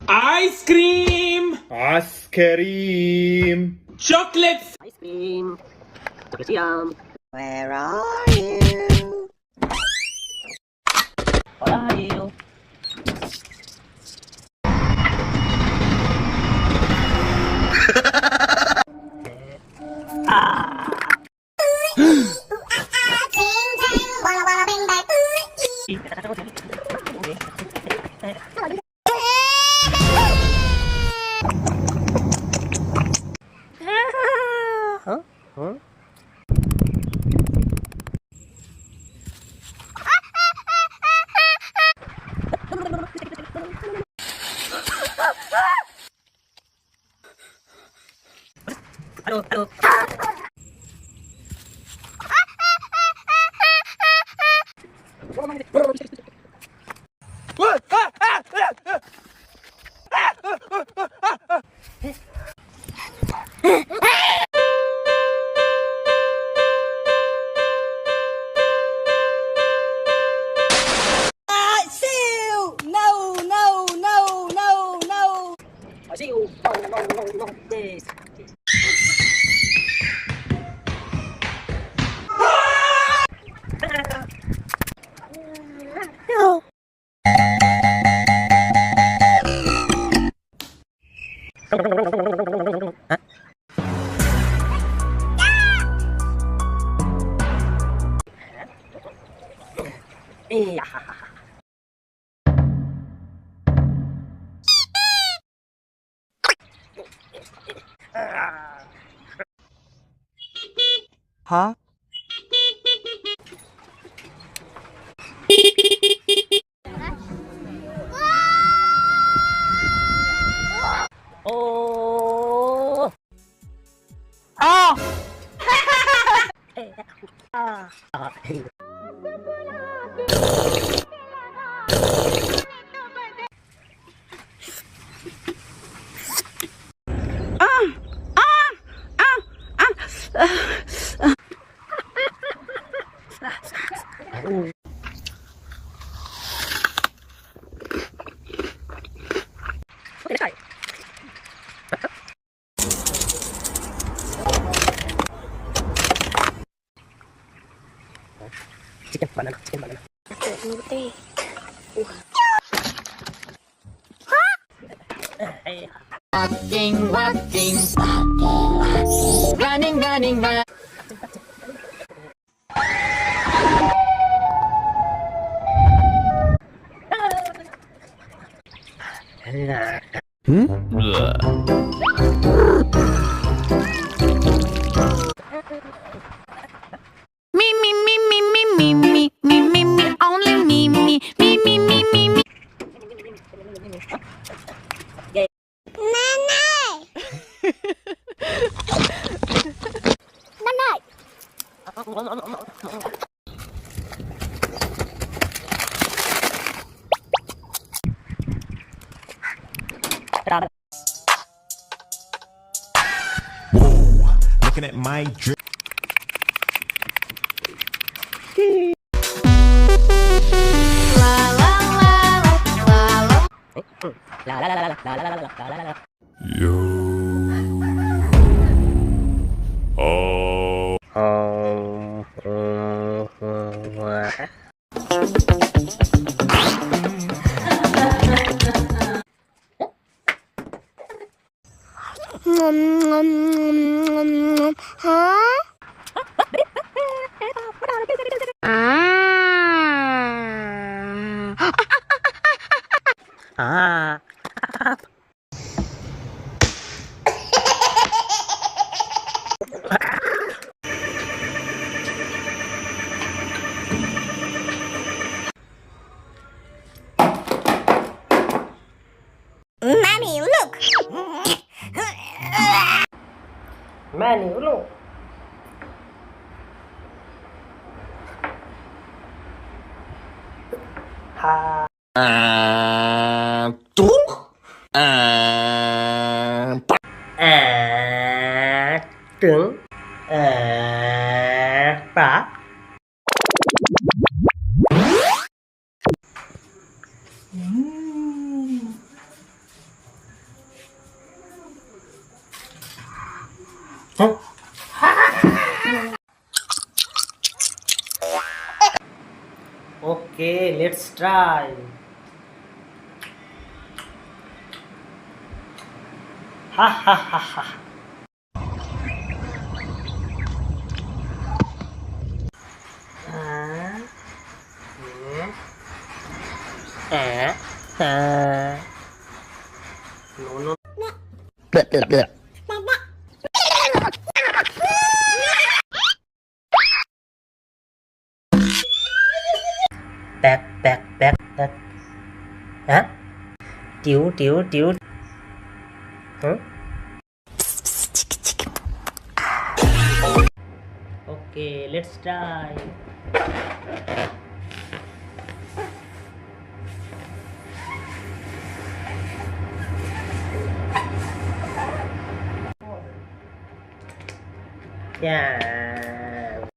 Ice cream! Ice cream! Chocolates! Ice cream. Chocolate yum. Where are you? Where are you? Huh? Huh? Aduh, aduh. I see you. No. Yes. No. Huh? Yeah. Huh? Oh. Ah. Ah. Okay, let's try. Chicken banana. Walking, running. Me, only me. Whoa, looking at my drip. Yo. Oh. Ah. Mommy, look. Manny, look. Ha. Trứng. Phá. Okay, let's try. Ha ha ha ha. No, no. Back. Huh? Tiếu. Huh? Okay, let's try. Yeah.